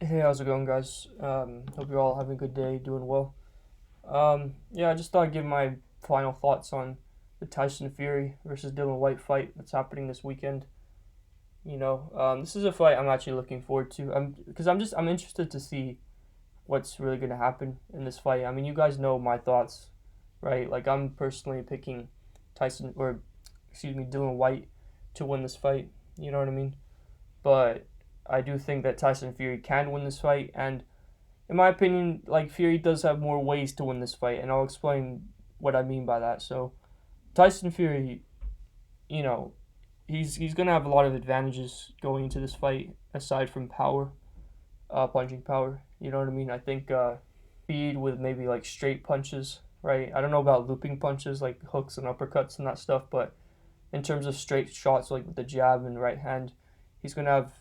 Hey, how's it going, guys? Hope you're all having a good day, doing well. Yeah, I just thought I'd give my final thoughts on the Tyson Fury versus Dillian Whyte fight that's happening this weekend. This is a fight I'm actually looking forward to. I'm interested to see what's really gonna happen in this fight. I mean, you guys know my thoughts, right? Like I'm personally picking Dillian Whyte to win this fight. You know what I mean? But I do think that Tyson Fury can win this fight, and in my opinion, like Fury does have more ways to win this fight, and I'll explain what I mean by that. So Tyson Fury, you know, he's gonna have a lot of advantages going into this fight aside from power, punching power. You know what I mean? I think speed with maybe like straight punches, right? I don't know about looping punches like hooks and uppercuts and that stuff, but in terms of straight shots like with the jab and right hand, he's gonna have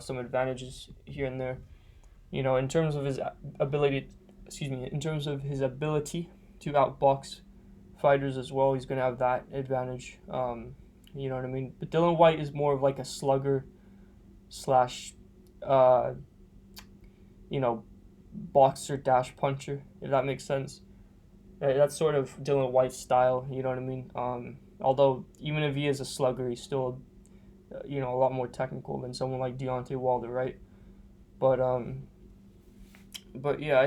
some advantages here and there. In terms of his ability, in terms of his ability to outbox fighters as well, he's going to have that advantage. You know what I mean? But Dillian Whyte is more of like a slugger slash, uh, you know, boxer dash puncher, if that makes sense. That's sort of Dillian Whyte's style, you know what I mean? Although, even if he is a slugger, he's still, a lot more technical than someone like Deontay Wilder, right? But, yeah,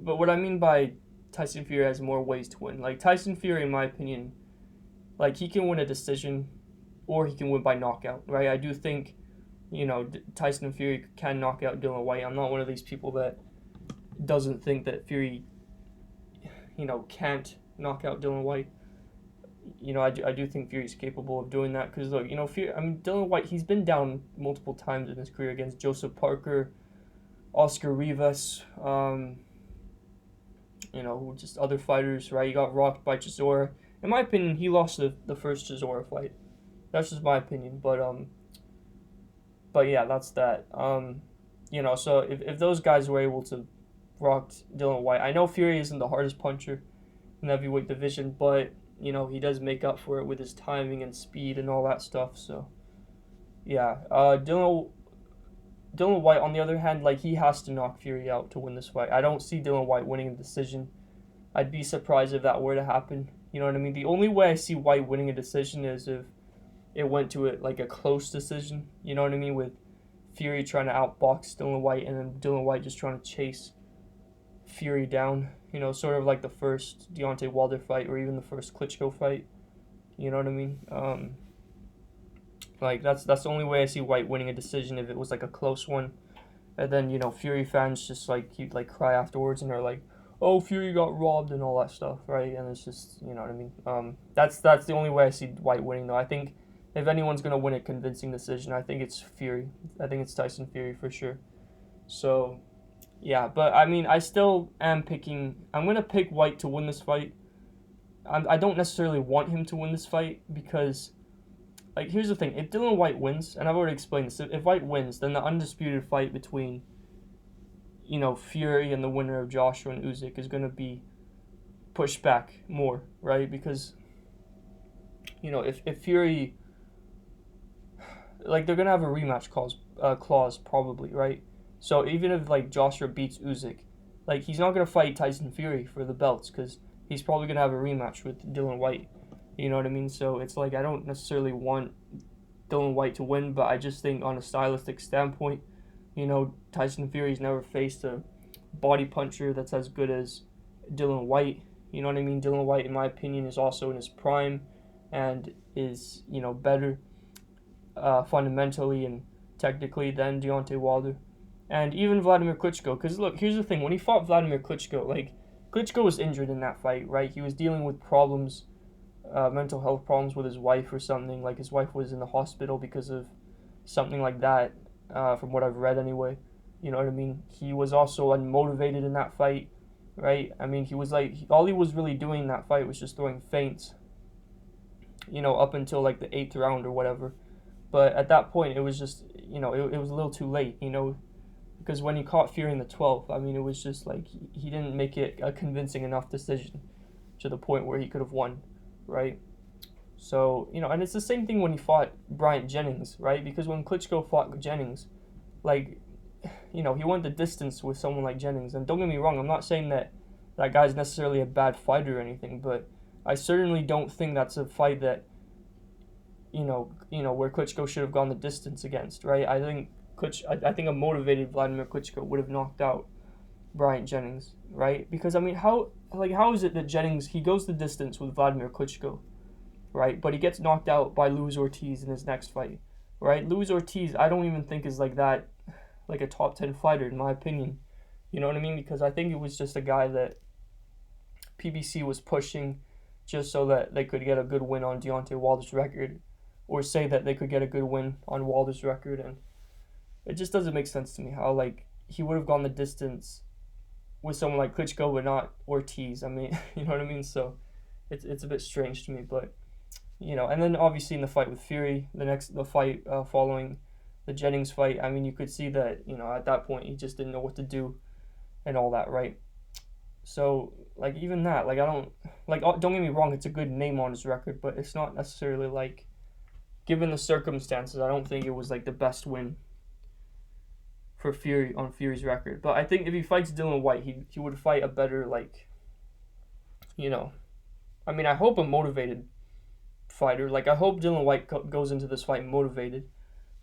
but what I mean by Tyson Fury has more ways to win. Like Tyson Fury, in my opinion, like he can win a decision, or he can win by knockout. Right? I do think, Tyson Fury can knock out Dillian Whyte. I'm not one of these people that doesn't think that Fury, can't knock out Dillian Whyte. I do think Fury's capable of doing that because look, Dillian Whyte, he's been down multiple times in his career against Joseph Parker, Oscar Rivas, just other fighters, right? He got rocked by Chisora. In my opinion, he lost the first Chisora fight. That's just my opinion, but yeah, that's that. So if those guys were able to rock Dillian Whyte, I know Fury isn't the hardest puncher in the heavyweight division, but he does make up for it with his timing and speed and all that stuff. So yeah, Dillian Whyte, on the other hand, like he has to knock Fury out to win this fight. I don't see Dillian Whyte winning a decision. I'd be surprised if that were to happen. You know what I mean? The only way I see Whyte winning a decision is if it went to it like a close decision. You know what I mean? With Fury trying to outbox Dillian Whyte and then Dillian Whyte just trying to chase Fury down. Sort of like the first Deontay Wilder fight or even the first Klitschko fight. You know what I mean? Like that's the only way I see Whyte winning a decision if it was like a close one. And then Fury fans just like he'd like cry afterwards and they're like, "Oh, Fury got robbed" and all that stuff, right? And it's just you know what I mean. That's the only way I see Whyte winning though. I think if anyone's gonna win a convincing decision, I think it's Fury. I think it's Tyson Fury for sure. So yeah, but I mean, I still am picking. I'm gonna pick Whyte to win this fight. I don't necessarily want him to win this fight because like here's the thing: if Dillian Whyte wins, and I've already explained this, if Whyte wins, then the undisputed fight between Fury and the winner of Joshua and Usyk is gonna be pushed back more, right? Because if Fury, like they're gonna have a rematch clause probably, right? So even if like Joshua beats Usyk, like he's not gonna fight Tyson Fury for the belts because he's probably gonna have a rematch with Dillian Whyte. You know what I mean? So it's like I don't necessarily want Dillian Whyte to win, but I just think on a stylistic standpoint, Tyson Fury's never faced a body puncher that's as good as Dillian Whyte. You know what I mean? Dillian Whyte, in my opinion, is also in his prime and is, better fundamentally and technically than Deontay Wilder. And even Vladimir Klitschko, because look, here's the thing. When he fought Vladimir Klitschko, like, Klitschko was injured in that fight, right? He was dealing with problems, mental health problems with his wife or something. Like, his wife was in the hospital because of something like that, from what I've read anyway. You know what I mean? He was also unmotivated in that fight, right? I mean, he was like, all he was really doing in that fight was just throwing feints, up until like the 8th round or whatever. But at that point, it was just, it was a little too late, because when he caught Fury in the 12th, I mean, it was just like he didn't make it a convincing enough decision to the point where he could have won, right? So, and it's the same thing when he fought Bryant Jennings, right? Because when Klitschko fought Jennings, like, he went the distance with someone like Jennings. And don't get me wrong, I'm not saying that that guy's necessarily a bad fighter or anything, but I certainly don't think that's a fight that, where Klitschko should have gone the distance against, right? I think a motivated Vladimir Klitschko would have knocked out Bryant Jennings, right? Because I mean, how is it that Jennings, he goes the distance with Vladimir Klitschko, right? But he gets knocked out by Luis Ortiz in his next fight, right? Luis Ortiz, I don't even think is like that, like a top 10 fighter in my opinion. You know what I mean? Because I think it was just a guy that PBC was pushing just so that they could get a good win on Deontay Wilder's record, or say that they could get a good win on Wilder's record, and it just doesn't make sense to me how like he would have gone the distance with someone like Klitschko but not Ortiz. I mean, you know what I mean? So it's a bit strange to me, but and then obviously in the fight with Fury, the fight following the Jennings fight, I mean, you could see that at that point he just didn't know what to do and all that, right? So like even that, like I don't don't get me wrong, it's a good name on his record, but it's not necessarily like, given the circumstances, I don't think it was like the best win for Fury on Fury's record. But I think if he fights Dillian Whyte, he would fight a better, like, I mean, I hope a motivated fighter. Like, I hope Dillian Whyte goes into this fight motivated,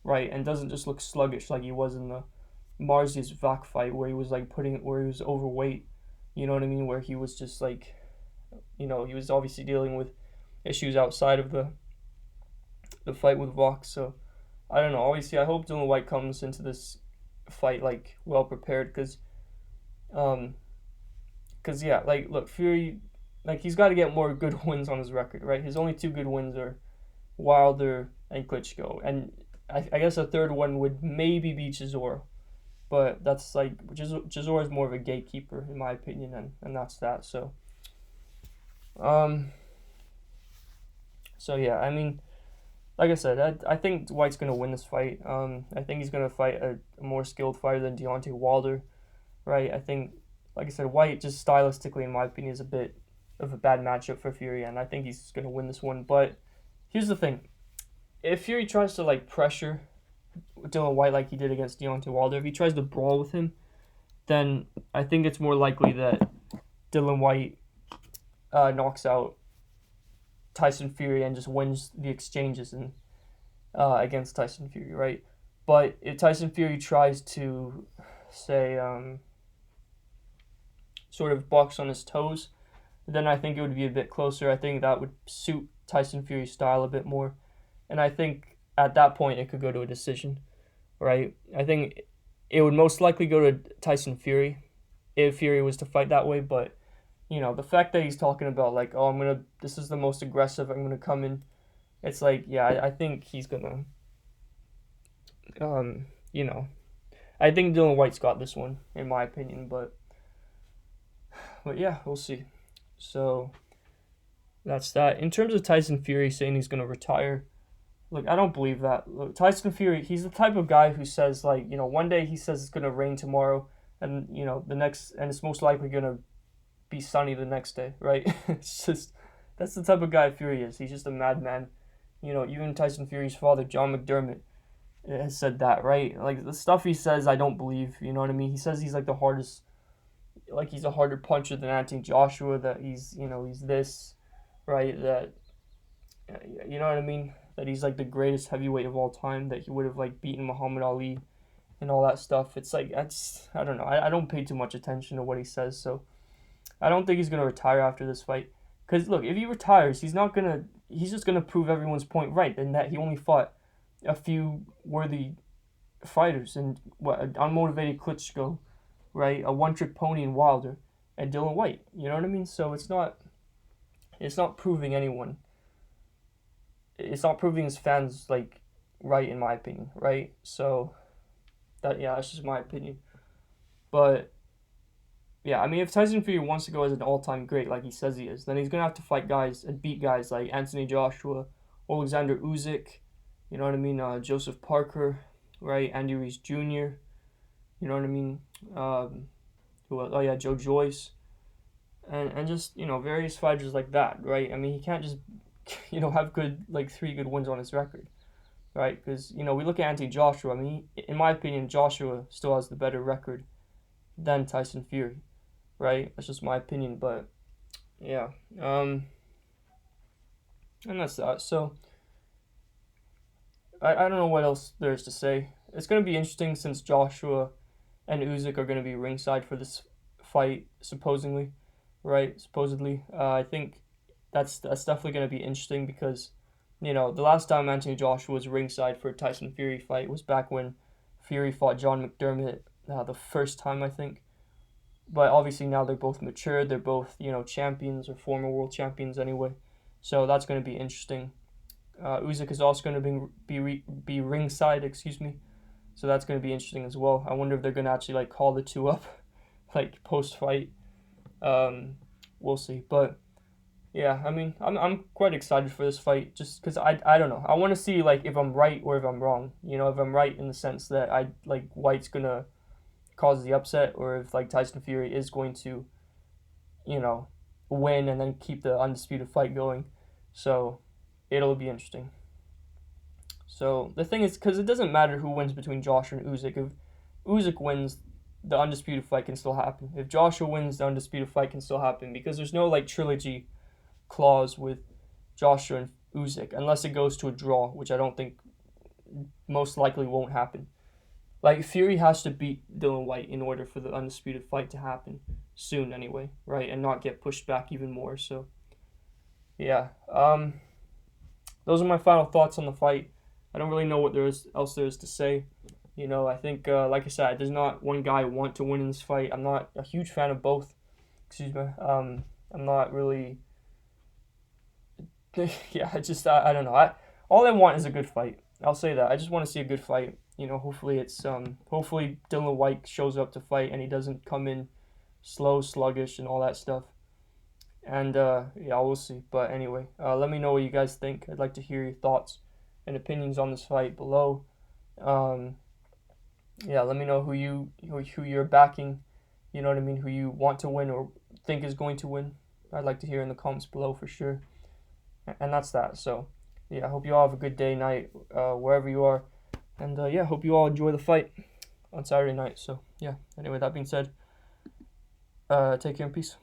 right, and doesn't just look sluggish like he was in the Marzius Vac fight where he was like where he was overweight. You know what I mean? Where he was just like, he was obviously dealing with issues outside of the fight with Vox. So I don't know. Obviously, I hope Dillian Whyte comes into this fight like well prepared, because yeah, like look, Fury, like he's got to get more good wins on his record, right? His only 2 good wins are Wilder and Klitschko, and I guess a third one would maybe be Chisora, but that's like Chisora is more of a gatekeeper in my opinion, and that's that. So yeah, I mean, like I said, I think White's going to win this fight. I think he's going to fight a more skilled fighter than Deontay Wilder, right? I think, like I said, White just stylistically, in my opinion, is a bit of a bad matchup for Fury, and I think he's going to win this one. But here's the thing. If Fury tries to, like, pressure Dillian Whyte like he did against Deontay Wilder, if he tries to brawl with him, then I think it's more likely that Dillian Whyte knocks out Tyson Fury and just wins the exchanges and against Tyson Fury, right? But if Tyson Fury tries to, say, sort of box on his toes, then I think it would be a bit closer. I think that would suit Tyson Fury's style a bit more. And I think at that point it could go to a decision, right? I think it would most likely go to Tyson Fury if Fury was to fight that way, but the fact that he's talking about like, oh, this is the most aggressive, I'm gonna come in, it's like, yeah, I think he's gonna, I think Dillian Whyte's got this one, in my opinion, but yeah, we'll see. So that's that. In terms of Tyson Fury saying he's gonna retire, look, I don't believe that. Look, Tyson Fury, he's the type of guy who says like, one day he says it's gonna rain tomorrow, and the next, and it's most likely gonna be sunny the next day, right? It's just, that's the type of guy Fury is. He's just a madman. Even Tyson Fury's father, John McDermott, has said that, right? Like, the stuff he says, I don't believe, you know what I mean? He says he's like the hardest, like he's a harder puncher than Anthony Joshua, that he's, he's this, right? That, you know what I mean? That he's like the greatest heavyweight of all time, that he would have like beaten Muhammad Ali and all that stuff. It's like, I don't know. I don't pay too much attention to what he says, so I don't think he's going to retire after this fight. Because, look, if he retires, he's just going to prove everyone's point right, and that he only fought a few worthy fighters, and an unmotivated Klitschko, right? A one-trick pony in Wilder, and Dillian Whyte. You know what I mean? So it's not proving anyone. It's not proving his fans, like, right, in my opinion, right? So, that's just my opinion. But yeah, I mean, if Tyson Fury wants to go as an all-time great like he says he is, then he's going to have to fight guys and beat guys like Anthony Joshua, Alexander Usyk, you know what I mean, Joseph Parker, right, Andy Ruiz Jr., you know what I mean, Joe Joyce, and just, various fighters like that, right? I mean, he can't just, have good, like, 3 good wins on his record. right? Because, we look at Anthony Joshua. I mean, in my opinion, Joshua still has the better record than Tyson Fury, right? That's just my opinion, but yeah. And that's that. So, I don't know what else there is to say. It's going to be interesting since Joshua and Usyk are going to be ringside for this fight, supposedly, right? Supposedly. I think that's definitely going to be interesting because, the last time Anthony Joshua was ringside for a Tyson Fury fight was back when Fury fought John McDermott the first time, I think. But obviously now they're both mature. They're both, champions or former world champions anyway. So that's going to be interesting. Usyk is also going to be ringside, excuse me. So that's going to be interesting as well. I wonder if they're going to actually call the two up, post fight. We'll see. But yeah, I mean, I'm quite excited for this fight just because I don't know. I want to see if I'm right or if I'm wrong. If I'm right in the sense that White's gonna cause the upset, or if Tyson Fury is going to, win and then keep the undisputed fight going. So it'll be interesting. So the thing is, because it doesn't matter who wins between Joshua and Usyk. If Usyk wins, the undisputed fight can still happen. If Joshua wins, the undisputed fight can still happen because there's no trilogy clause with Joshua and Usyk unless it goes to a draw, which I don't think most likely won't happen. Fury has to beat Dillian Whyte in order for the undisputed fight to happen soon anyway, right? And not get pushed back even more. So yeah. Those are my final thoughts on the fight. I don't really know what else there is to say. I think, like I said, there's not one guy I want to win in this fight. I'm not a huge fan of both. Excuse me. I'm not really. Yeah, I don't know. All I want is a good fight. I'll say that. I just want to see a good fight. Hopefully hopefully Dillian Whyte shows up to fight and he doesn't come in slow, sluggish, and all that stuff. And yeah, we'll see. But anyway, let me know what you guys think. I'd like to hear your thoughts and opinions on this fight below. Yeah, let me know who you're backing. You know what I mean? Who you want to win or think is going to win. I'd like to hear in the comments below for sure. And that's that. So yeah, I hope you all have a good day, night, wherever you are. And yeah, hope you all enjoy the fight on Saturday night. So yeah, anyway, that being said, take care and peace.